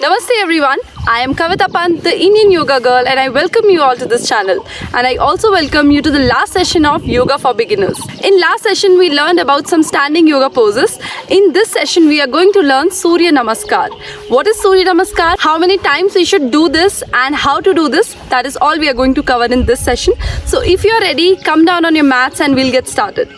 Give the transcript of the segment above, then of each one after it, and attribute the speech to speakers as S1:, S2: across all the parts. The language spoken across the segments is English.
S1: Namaste everyone, I am Kavita Pant, the Indian yoga girl, and I welcome you all to this channel. And I also welcome you to the last session of Yoga for Beginners. In last session we learned about some standing yoga poses. In this session we are going to learn Surya Namaskar. What is Surya Namaskar? How many times we should do this and how to do this? That is all we are going to cover in this session. So if you are ready, come down on your mats and we'll get started.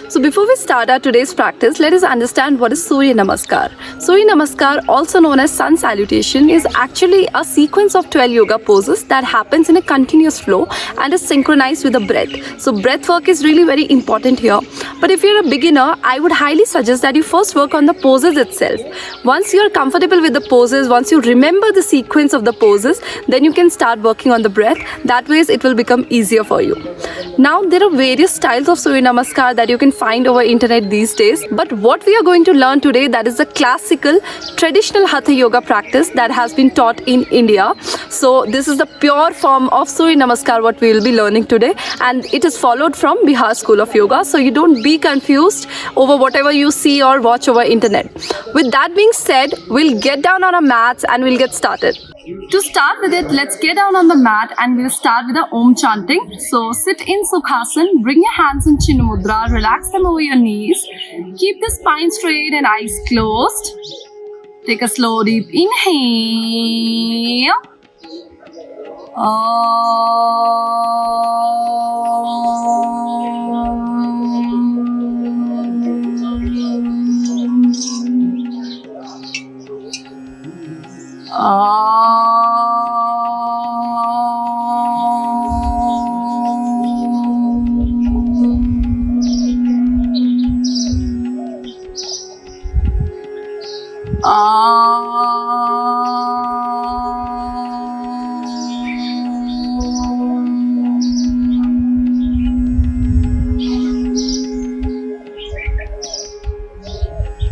S1: So before we start our today's practice, let us understand what is Surya Namaskar. Surya Namaskar, also known as sun salutation, is actually a sequence of 12 yoga poses that happens in a continuous flow and is synchronized with the breath. So breath work is really very important here. But if you're a beginner, I would highly suggest that you first work on the poses itself. Once you're comfortable with the poses, once you remember the sequence of the poses, then you can start working on the breath. That way it will become easier for you. Now there are various styles of Surya Namaskar that you can find over internet these days, but what we are going to learn today, that is the classical traditional Hatha yoga practice that has been taught in India. So this is the pure form of Surya Namaskar what we will be learning today, and it is followed from Bihar School of Yoga, so you don't be confused over whatever you see or watch over internet. With that being said, we'll get down on our mats and we'll get started. To start with it, let's get down on the mat and we'll start with the Om chanting. So sit in Sukhasana, bring your hands in Chin Mudra, relax them over your knees. Keep the spine straight and eyes closed. Take a slow deep inhale.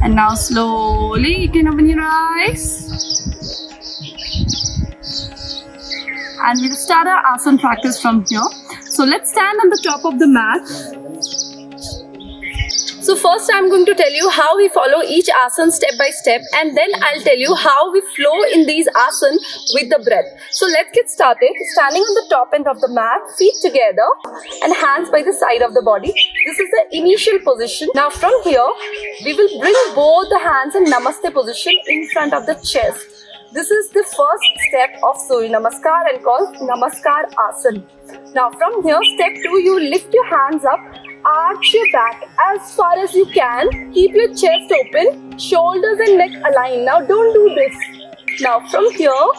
S1: And now slowly you can open your eyes. And we'll start our asana practice from here. So let's stand on the top of the mat. So first I'm going to tell you how we follow each asana step by step, and then I'll tell you how we flow in these asana with the breath. So let's get started. Standing on the top end of the mat, feet together and hands by the side of the body. This is the initial position. Now from here, we will bring both the hands in Namaste position in front of the chest. This is the first step of Surya Namaskar and called Namaskar Asana. Now from here, step 2, you lift your hands up, arch your back as far as you can, keep your chest open, shoulders and neck aligned. Now don't do this. Now from here,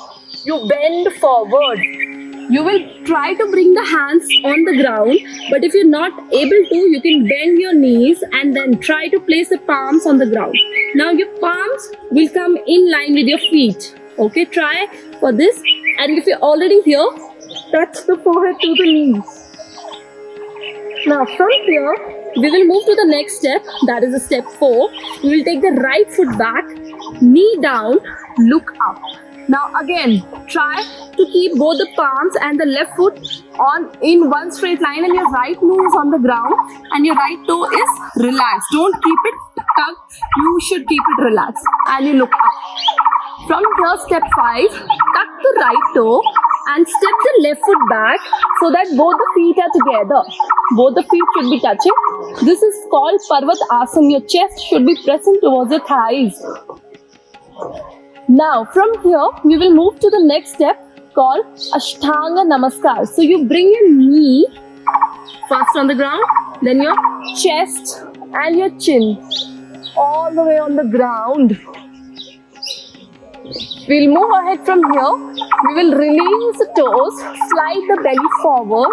S1: you bend forward. You will try to bring the hands on the ground, but if you're not able to, you can bend your knees and then try to place the palms on the ground. Now your palms will come in line with your feet. Okay, try for this, and if you're already here, touch the forehead to the knees. Now from here, we will move to the next step, that is the step 4. We will take the right foot back, knee down, look up. Now again, try to keep both the palms and the left foot on in one straight line, and your right knee is on the ground and your right toe is relaxed. Don't keep it tucked, you should keep it relaxed, and you look up. From here, step 5, tuck the right toe and step the left foot back so that both the feet are together. Both the feet should be touching. This is called Parvat Asana. Your chest should be present towards your thighs. Now from here, we will move to the next step called Ashtanga Namaskar. So you bring your knee first on the ground, then your chest and your chin all the way on the ground. We'll move ahead from here. We will release the toes, slide the belly forward,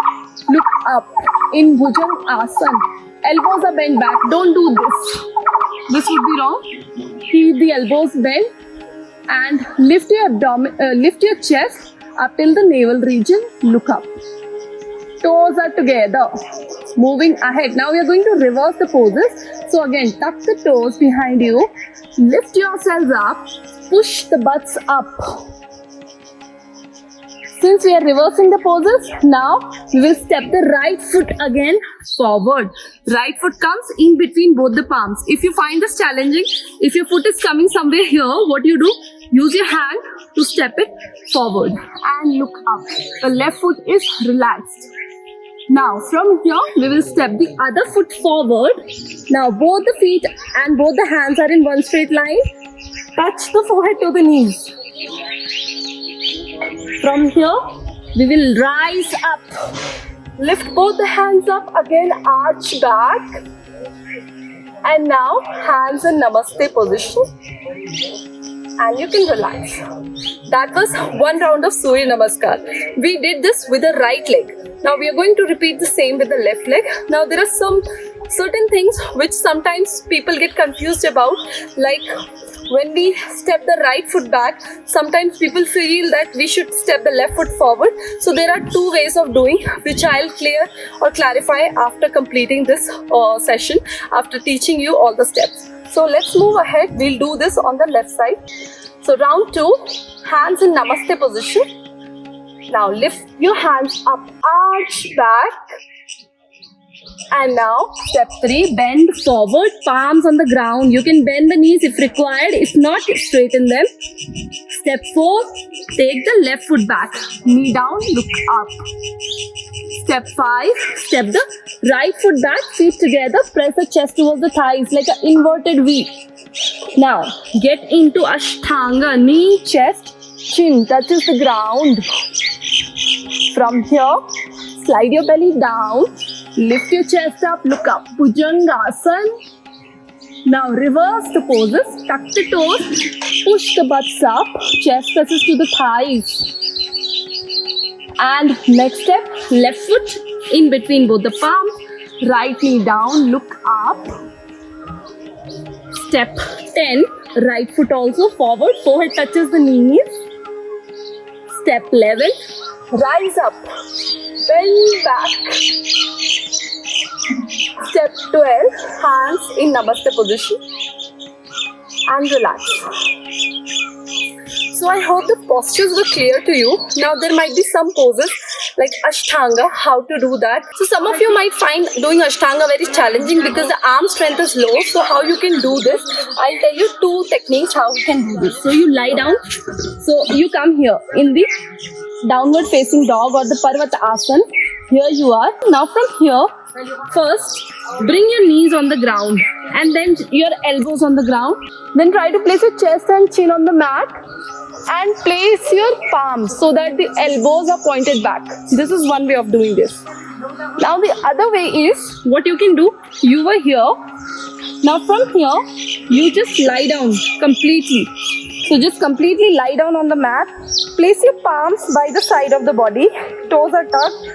S1: look up in Bhujang Asana. Elbows are bent back. Don't do this. This would be wrong. Keep the elbows bent and lift your abdomen, lift your chest up till the navel region. Look up. Toes are together. Moving ahead. Now we are going to reverse the poses. So again, tuck the toes behind you. Lift yourselves up. Push the butts up. Since we are reversing the poses, now we will step the right foot again forward. Right foot comes in between both the palms. If you find this challenging, if your foot is coming somewhere here, what you do? Use your hand to step it forward and look up. The left foot is relaxed. Now from here we will step the other foot forward. Now both the feet and both the hands are in one straight line. Touch the forehead to the knees. From here we will rise up. Lift both the hands up, again arch back. And now hands in Namaste position. And you can relax. That was one round of Surya Namaskar. We did this with the right leg. Now we are going to repeat the same with the left leg. Now there are some certain things which sometimes people get confused about, like when we step the right foot back, sometimes people feel that we should step the left foot forward. So there are two ways of doing, which I'll clear or clarify after completing this session, after teaching you all the steps. So let's move ahead. We'll do this on the left side. So round 2, hands in Namaste position. Now lift your hands up, arch back. And now step 3, bend forward, palms on the ground. You can bend the knees if required, if not, straighten them. Step 4, take the left foot back, knee down, look up. Step 5, step the right foot back, feet together, press the chest towards the thighs like an inverted V. Now get into Ashtanga, knee, chest, chin touches the ground. From here, slide your belly down, lift your chest up, look up, Bhujangasana. Now reverse the poses, tuck the toes, push the butts up, chest presses to the thighs. And next step, left foot in between both the palms, right knee down, look up. Step 10, right foot also forward, forehead touches the knees. Step 11, rise up, bend back. Step 12, hands in Namaste position and relax. So I hope the postures were clear to you. Now there might be some poses like Ashtanga, how to do that. So some of you might find doing Ashtanga very challenging because the arm strength is low. So how you can do this? I'll tell you 2 techniques how you can do this. So you lie down. So you come here in the downward facing dog or the Parvat Asana. Here you are. Now from here, first bring your knees on the ground and then your elbows on the ground. Then try to place your chest and chin on the mat and place your palms so that the elbows are pointed back. This is one way of doing this. Now the other way is, what you can do, you were here. Now from here, you just lie down completely. So just completely lie down on the mat. Place your palms by the side of the body. Toes are tucked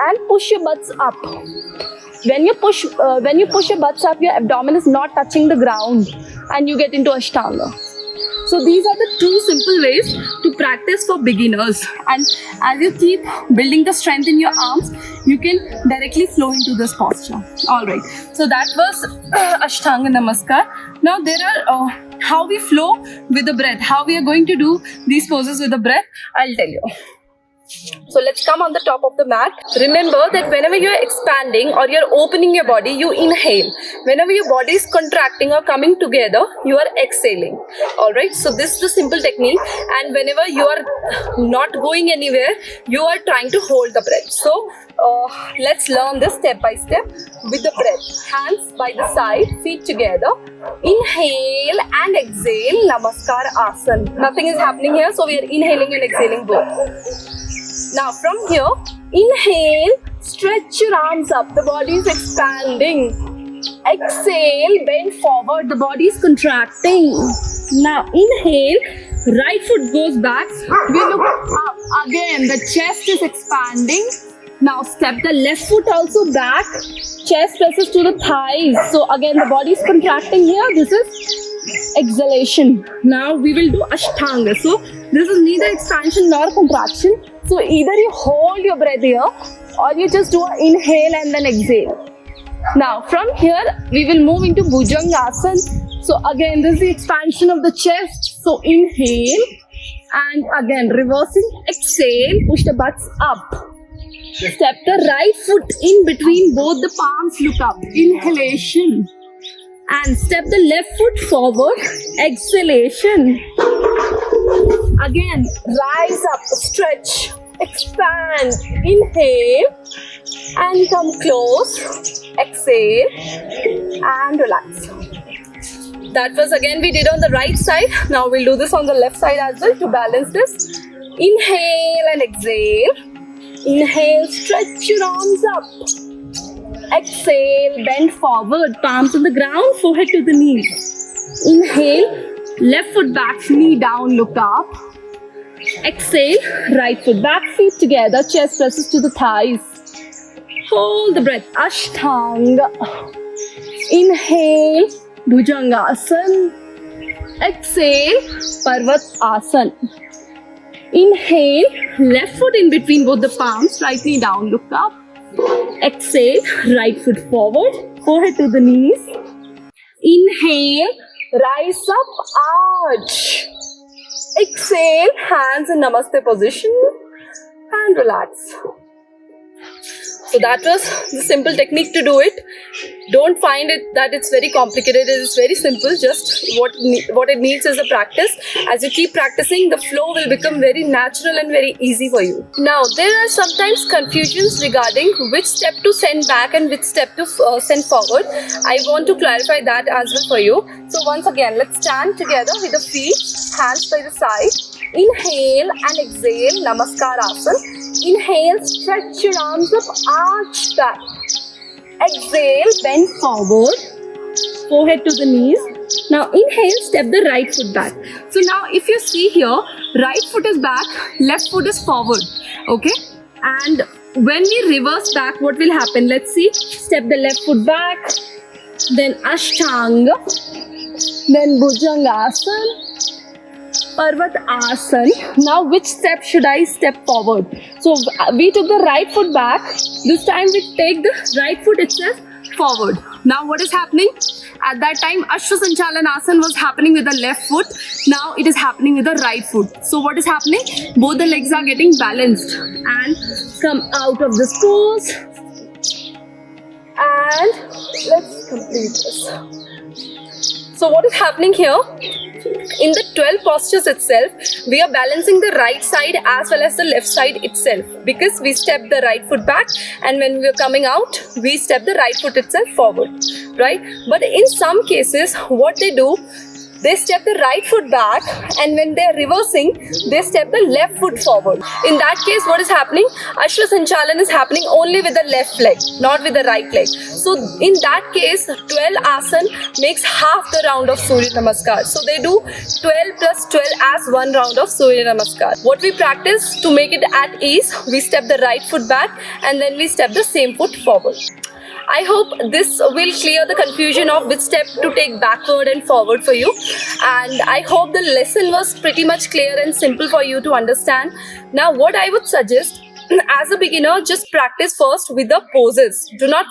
S1: and push your butts up. When you push your butts up, your abdomen is not touching the ground and you get into Ashtanga. So these are the 2 simple ways to practice for beginners. And as you keep building the strength in your arms, you can directly flow into this posture. Alright, so that was Ashtanga Namaskar. Now there are how we flow with the breath. How we are going to do these poses with the breath, I'll tell you. So let's come on the top of the mat. Remember that whenever you are expanding or you are opening your body, you inhale. Whenever your body is contracting or coming together, you are exhaling. Alright, so this is the simple technique. And whenever you are not going anywhere, you are trying to hold the breath. So let's learn this step by step with the breath. Hands by the side, feet together. Inhale and exhale, Namaskar Asana. Nothing is happening here, so we are inhaling and exhaling both. Now from here, inhale, stretch your arms up, the body is expanding. Exhale, bend forward, the body is contracting. Now inhale, right foot goes back, we look up again, the chest is expanding. Now step the left foot also back, chest presses to the thighs. So again the body is contracting here, this is exhalation. Now we will do Ashtanga. So this is neither expansion nor contraction. So either you hold your breath here or you just do an inhale and then exhale. Now from here we will move into Bhujangasana. So again this is the expansion of the chest. So inhale and again reversing, exhale, push the butts up. Step the right foot in between both the palms, look up, inhalation. And step the left foot forward, exhalation. Again, rise up, stretch, expand. Inhale and come close. Exhale and relax. That was again we did on the right side. Now we'll do this on the left side as well to balance this. Inhale and exhale. Inhale, stretch your arms up. Exhale, bend forward, palms on the ground, forehead to the knees. Inhale, left foot back, knee down, look up. Exhale, right foot back, feet together, chest presses to the thighs. Hold the breath, Ashtanga. Inhale, Bhujangasana. Exhale, Parvatasana. Inhale, left foot in between both the palms, right knee down, look up. Exhale, right foot forward, forehead to the knees. Inhale, rise up, arch. Exhale, hands in Namaste position and relax. So that was the simple technique to do it. Don't find it that it's very complicated. It is very simple. Just what it needs is a practice. As you keep practicing, the flow will become very natural and very easy for you. Now, there are sometimes confusions regarding which step to send back and which step to send forward. I want to clarify that as well for you. So once again, let's stand together with the feet, hands by the side. Inhale and exhale, Namaskar Asana. Inhale, stretch your arms up, arch back. Exhale, bend forward, forehead to the knees. Now inhale, step the right foot back. So now if you see here, right foot is back, left foot is forward. Okay? And when we reverse back, what will happen? Let's see. Step the left foot back, then Ashtanga, then Bhujangasana, Parvatasana. Now which step should I step forward? So we took the right foot back. This time we take the right foot itself forward. Now what is happening? At that time Ashwasanchalanasana was happening with the left foot. Now it is happening with the right foot. So what is happening? Both the legs are getting balanced. And come out of this pose. And let's complete this. So what is happening here? In the 12 postures itself, we are balancing the right side as well as the left side itself, because we step the right foot back, and when we are coming out, we step the right foot itself forward, right? But in some cases, what they do, they step the right foot back, and when they are reversing, they step the left foot forward. In that case, what is happening? Ashwasanchalan is happening only with the left leg, not with the right leg. So in that case, 12 asana makes half the round of Surya Namaskar. So they do 12 plus 12 as one round of Surya Namaskar. What we practice to make it at ease, we step the right foot back and then we step the same foot forward. I hope this will clear the confusion of which step to take backward and forward for you. And I hope the lesson was pretty much clear and simple for you to understand. Now, what I would suggest, as a beginner, just practice first with the poses. Do not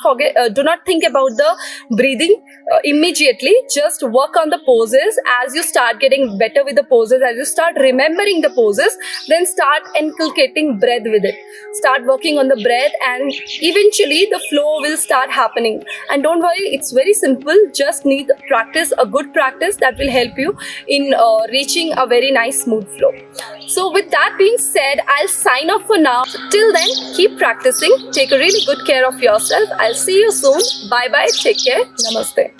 S1: think about the breathing immediately. Just work on the poses. As you start getting better with the poses, as you start remembering the poses, then start inculcating breath with it. Start working on the breath, and eventually the flow will start happening. And don't worry, it's very simple. Just need practice, a good practice that will help you in reaching a very nice smooth flow. So with that being said, I'll sign off for now. Till then, keep practicing. Take a really good care of yourself. I'll see you soon. Bye bye. Take care. Namaste.